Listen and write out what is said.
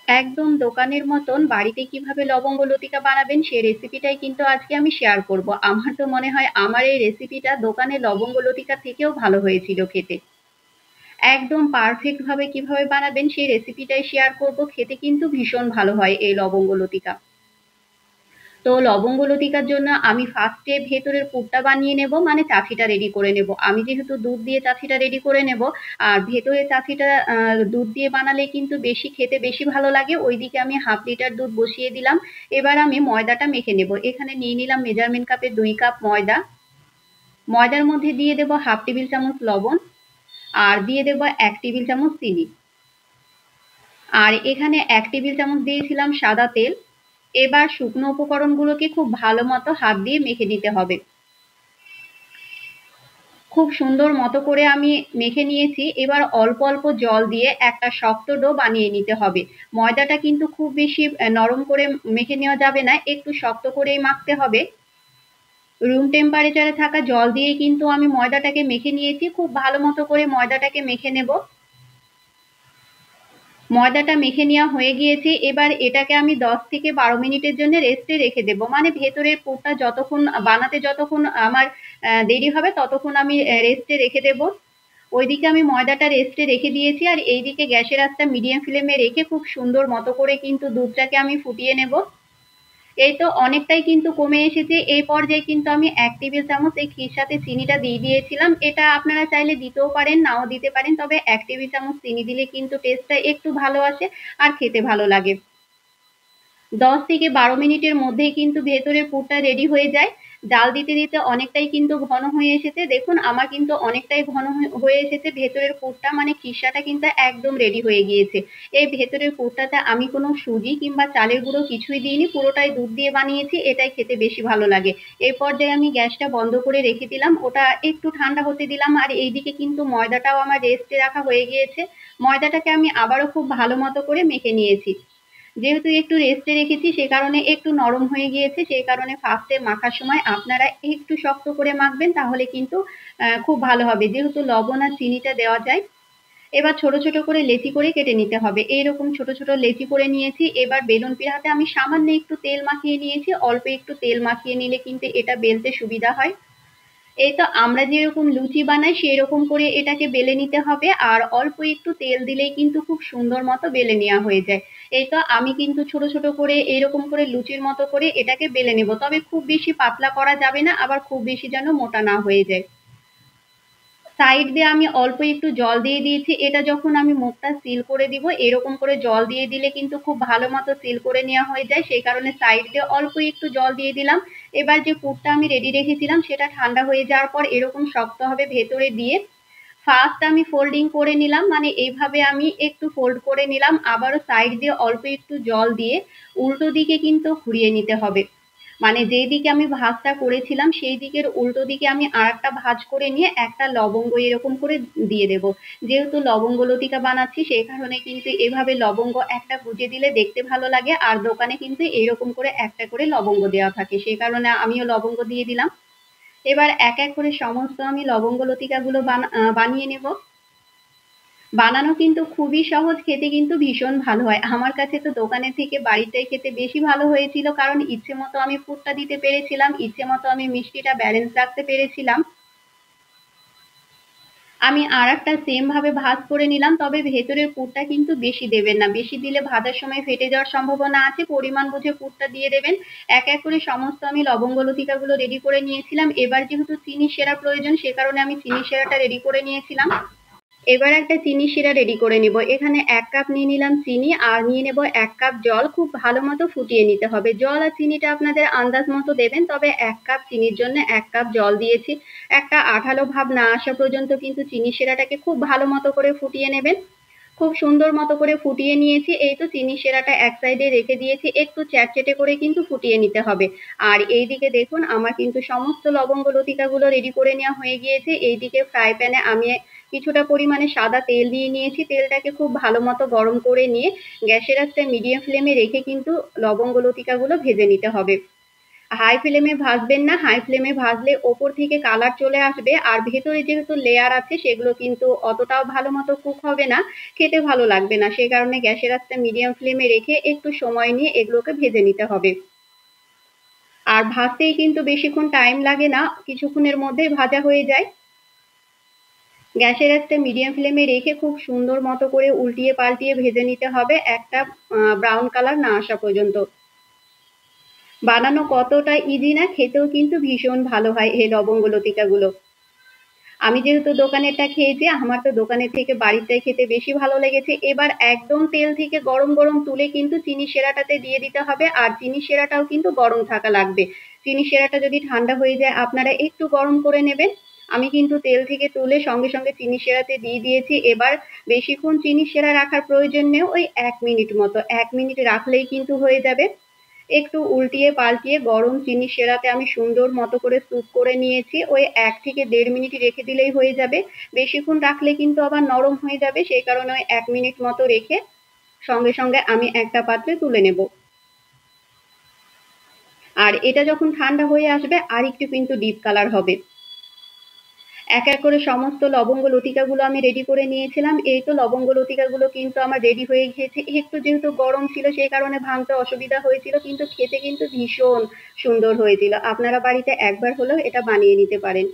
একদম দোকানের মতন বাড়িতে কিভাবে লবঙ্গ লতিকা বানাবেন সেই রেসিপিটাই কিন্তু আজকে আমি শেয়ার করব। আমার তো মনে হয় আমার এই রেসিপিটা দোকানের লবঙ্গ লতিকা থেকেও ভালো হয়েছিল খেতে। একদম পারফেক্ট ভাবে কিভাবে বানাবেন সেই রেসিপিটাই শেয়ার করব। খেতে কিন্তু ভীষণ ভালো হয় এই লবঙ্গ লতিকা। তো লবঙ্গ লতিকার জন্য আমি ফার্স্টে ভেতরের পুরটা বানিয়ে নেব, মানে চাছিটা রেডি করে নেব। আমি যেহেতু দুধ দিয়ে চাছিটা রেডি করে নেব, আর ভেতরের চাছিটা দুধ দিয়ে বানালে কিন্তু বেশি খেতে বেশি ভালো লাগে। ওইদিকে আমি 1/2 লিটার দুধ বসিয়ে দিলাম। এবার আমি ময়দাটা মেখে নেব। এখানে নিয়ে নিলাম মেজারমেন্ট কাপে 2 কাপ ময়দা। ময়দার মধ্যে দিয়ে দেব 1/2 টেবিল চামচ লবণ, আর দিয়ে দেব 1 টেবিল চামচ চিনি। আর এখানে 1 টেবিল চামচ দিয়েছিলাম সাদা তেল। এবার শুকনো উপকরণগুলোকে খুব ভালো মতো হাত দিয়ে মেখে নিতে হবে। খুব সুন্দর মতো করে আমি মেখে নিয়েছি। এবার অল্প অল্প জল দিয়ে একটা শক্ত ডো বানিয়ে নিতে হবে। ময়দাটা কিন্তু খুব বেশি নরম করে মেখে নেওয়া যাবে না, একটু শক্ত করেই মাখতে হবে। রুম টেম্পারেচারে থাকা জল দিয়ে কিন্তু আমি ময়দাটাকে মেখে নিয়েছি। খুব ভালো মতো করে ময়দাটাকে মেখে নেব। ময়দাটা মেখে নেওয়া হয়ে গিয়েছে। এবার এটাকে আমি 10 থেকে 12 মিনিটের জন্য রেস্টে রেখে দেব। মানে ভেতরের পুরটা যতক্ষণ বানাতে যতক্ষণ আমার দেরি হবে ততক্ষণ আমি রেস্টে রেখে দেব। ওইদিকে আমি ময়দাটা রেস্টে রেখে দিয়েছি, আর এইদিকে গ্যাসের আঁচটা মিডিয়াম ফ্লেমে রেখে খুব সুন্দর মতো করে কিন্তু দুধটাকে আমি ফুটিয়ে নেব। এই তো অনেকটাই কিন্তু কমে এসেছে। এই পর্যায়ে কিন্তু আমি 1 টেবিল চামচ এই ক্ষীর সাথে চিনিটা দিয়ে দিয়েছিলাম। এটা আপনারা চাইলে দিতেও পারেন, নাও দিতে পারেন, তবে 1 টেবিল চামচ চিনি দিলে কিন্তু টেস্টটা একটু ভালো আসে আর খেতে ভালো লাগে। 10 থেকে 12 মিনিটের মধ্যেই কিন্তু ভেতরের পুরটা রেডি হয়ে যায়। জাল দিতে দিতে অনেকটাই কিন্তু ঘন হয়ে এসেছে। দেখুন আমার কিন্তু অনেকটাই ঘন হয়ে এসেছে ভেতরের পুরটা, মানে খিসাটা কিন্তু একদম রেডি হয়ে গিয়েছে। এই ভেতরের পুরটাতে আমি কোনো সুজি কিংবা চালের গুঁড়ো কিছুই দিইনি, পুরোটাই দুধ দিয়ে বানিয়েছি। এটাই খেতে বেশি ভালো লাগে। এই পর্যায়ে আমি গ্যাসটা বন্ধ করে রেখে দিলাম, ওটা একটু ঠান্ডা হতে দিলাম। আর এইদিকে কিন্তু ময়দাটাও আমার রেস্টে রাখা হয়ে গিয়েছে। ময়দাটাকে আমি আবারও খুব ভালো মতো করে মেখে নিয়েছি। যেহেতু একটু রেস্টে রেখেছি সে কারণে একটু নরম হয়ে গিয়েছে। সেই কারণে ফার্স্টে মাখার সময় আপনারা একটু শক্ত করে মাখবেন, তাহলে কিন্তু খুব ভালো হবে, যেহেতু লবণ আর চিনিটা দেওয়া যায়। এবার ছোট ছোট করে লেচি করে কেটে নিতে হবে। এইরকম ছোট ছোট লেচি করে নিয়েছি। এবার বেলুন পিড়াতে আমি সামান্য একটু তেল মাখিয়ে নিয়েছি। অল্প একটু তেল মাখিয়ে নিলে কিন্তু এটা বেলতে সুবিধা হয়। এই তো আমরা যেরকম লুচি বানাই সেই রকম করে এটাকে বেলে নিতে হবে, আর অল্প একটু তেল দিলেই কিন্তু খুব সুন্দর মতো বেলে নেওয়া হয়ে যায়। এই তো আমি কিন্তু ছোট ছোট করে এরকম করে লুচির মতো করে এটাকে বেলে নেব, তবে খুব বেশি পাতলা করা যাবে না, আবার খুব বেশি যেন মোটা না হয়ে যায়। সাইড দিয়ে আমি অল্প একটু জল দিয়ে দিয়েছি। এটা যখন আমি মুখটা সিল করে দিব, এরকম করে জল দিয়ে দিলে কিন্তু খুব ভালো মতো সিল করে নেওয়া হয়ে যায়। সেই কারণে সাইড দিয়ে অল্প একটু জল দিয়ে দিলাম। এবার যে পুরটা আমি রেডি রেখেছিলাম সেটা ঠান্ডা হয়ে যাওয়ার পর এরকম শক্ত হবে ভেতরে দিয়ে ফার্স্ট আমি ফোল্ডিং করে নিলাম, মানে এইভাবে আমি একটু ফোল্ড করে নিলাম। আবারও সাইড দিয়ে অল্প একটু জল দিয়ে উল্টো দিকে কিন্তু ঘুরিয়ে নিতে হবে। মানে যেই দিকে আমি ভাঁজটা করেছিলাম সেই দিকের উল্টো দিকে আমি আর একটা ভাঁজ করে নিয়ে একটা লবঙ্গ এরকম করে দিয়ে দেব। যেহেতু লবঙ্গ লতিকা বানাচ্ছি সেই কারণে কিন্তু এভাবে লবঙ্গ একটা গুজে দিলে দেখতে ভালো লাগে, আর দোকানে কিন্তু এরকম করে একটা করে লবঙ্গ দেওয়া থাকে, সেই কারণে আমিও লবঙ্গ দিয়ে দিলাম। এবার এক এক করে সমস্ত আমি লবঙ্গ লতিকাগুলো বানিয়ে নেব। বানানো কিন্তু খুবই সহজ, খেতে কিন্তু ভীষণ ভালো হয়। আমার কাছে তো দোকানের থেকে বাড়িতে খেতে বেশি ভালো হয়েছিল, কারণ ইচ্ছে মতো আমি পুরটা দিতে পেরেছিলাম, ইচ্ছে মতো আমি মিষ্টিটা ব্যালেন্স রাখতে পেরেছিলাম। আমি আর একটা সেম ভাবে ভাঁজ করে নিলাম, তবে ভেতরের পুরটা কিন্তু বেশি দেবেন না, বেশি দিলে ভাজার সময় ফেটে যাওয়ার সম্ভাবনা আছে। পরিমাণ বুঝে পুরটা দিয়ে দেবেন। এক এক করে সমস্ত আমি লবঙ্গ লতিকাগুলো রেডি করে নিয়েছিলাম। এবার যেহেতু চিনি সেরা প্রয়োজন সে কারণে আমি চিনি সেরাটা রেডি করে নিয়েছিলাম। এবার একটা চিনি শিরা রেডি করে নিব। এখানে 1 কাপ নিয়ে নিলাম চিনি, আর নিয়ে নেব 1 কাপ জল। খুব ভালো মতো ফুটিয়ে নিতে হবে। জল আর চিনিটা আপনাদের আন্দাজ মতো দেবেন, তবে 1 কাপ চিনির জন্য 1 কাপ জল দিয়েছি। একটা আঠালো ভাব না আসা পর্যন্ত কিন্তু চিনি শিরাটাকে খুব ভালো মতো করে ফুটিয়ে নেবেন। খুব সুন্দর মতো করে ফুটিয়ে নিয়েছি। এই তো চিনি শিরাটা এক সাইডে রেখে দিয়েছি, একটু চ্যাটচেটে করে কিন্তু ফুটিয়ে নিতে হবে। আর এইদিকে দেখুন আমার কিন্তু সমস্ত লবঙ্গ লতিকাগুলো রেডি করে নেওয়া হয়ে গিয়েছে। এইদিকে ফ্রাই প্যানে আমি কিছুটা পরিমাণে সাদা তেল দিয়ে নিয়েছি। তেলটাকে খুব ভালো মতো গরম করে নিয়ে গ্যাসের আঁচটা মিডিয়াম ফ্লেমে রেখে কিন্তু লবঙ্গ লতিকাগুলো ভেজে নিতে হবে। হাই ফ্লেমে ভাজবেন না, হাই ফ্লেমে ভাজলে ওপর থেকে কালার চলে আসবে, আর ভেতরে যেহেতু লেয়ার আছে সেগুলো কিন্তু অতটাও ভালো মতো কুক হবে না, খেতে ভালো লাগবে না। সেই কারণে গ্যাসের আঁচটা মিডিয়াম ফ্লেমে রেখে একটু সময় নিয়ে এগুলোকে ভেজে নিতে হবে। আর ভাজতেই কিন্তু বেশিক্ষণ টাইম লাগে না, কিছুক্ষণের মধ্যেই ভাজা হয়ে যায়। গ্যাসের আঁচটা মিডিয়াম ফ্লেমে রেখে খুব সুন্দর মতো করে উল্টিয়ে পাল্টিয়ে ভেজে নিতে হবে একটা ব্রাউন কালার না আসা পর্যন্ত। বানানো কতটা ইজি না, খেতেও কিন্তু ভীষণ ভালো হয় এই লবঙ্গ লতিকাগুলো। আমি যেহেতু দোকানেরটা খেয়েছি, আমার তো দোকানের থেকে বাড়িরটাই খেতে বেশি ভালো লেগেছে। এবার একদম তেল থেকে গরম গরম তুলে কিন্তু চিনি সেরাটাতে দিয়ে দিতে হবে, আর চিনি সেরাটাও কিন্তু গরম থাকা লাগবে। চিনি সেরাটা যদি ঠান্ডা হয়ে যায় আপনারা একটু গরম করে নেবেন। আমি কিন্তু তেল থেকে তুলে সঙ্গে সঙ্গে চিনি সেরাতে দিয়ে দিয়েছি। এবার বেশিক্ষণ চিনি সেরা রাখার প্রয়োজন নেই, ওই 1 মিনিট মতো, 1 মিনিট রাখলেই কিন্তু হয়ে যাবে। একটু উল্টিয়ে পাল্টিয়ে গরম চিনি সেরাতে আমি সুন্দর মতো করে স্যুপ করে নিয়েছি। ওই 1 থেকে 1.5 মিনিট রেখে দিলেই হয়ে যাবে। বেশিক্ষণ রাখলে কিন্তু আবার নরম হয়ে যাবে, সেই কারণে ওই 1 মিনিট মতো রেখে সঙ্গে সঙ্গে আমি একটা পাত্রে তুলে নেব। আর এটা যখন ঠান্ডা হয়ে আসবে আর একটু কিন্তু ডিপ কালার হবে। এক এক করে সমস্ত লবঙ্গ লতিকাগুলো আমি রেডি করে নিয়েছিলাম। এই তো লবঙ্গ লতিকাগুলো কিন্তু আমার রেডি হয়ে গিয়েছে। একটু যেহেতু গরম ছিল সেই কারণে ভাঙতে অসুবিধা হয়েছিল, কিন্তু খেতে কিন্তু ভীষণ সুন্দর হয়েছিল। আপনারা বাড়িতে একবার হলেও এটা বানিয়ে নিতে পারেন।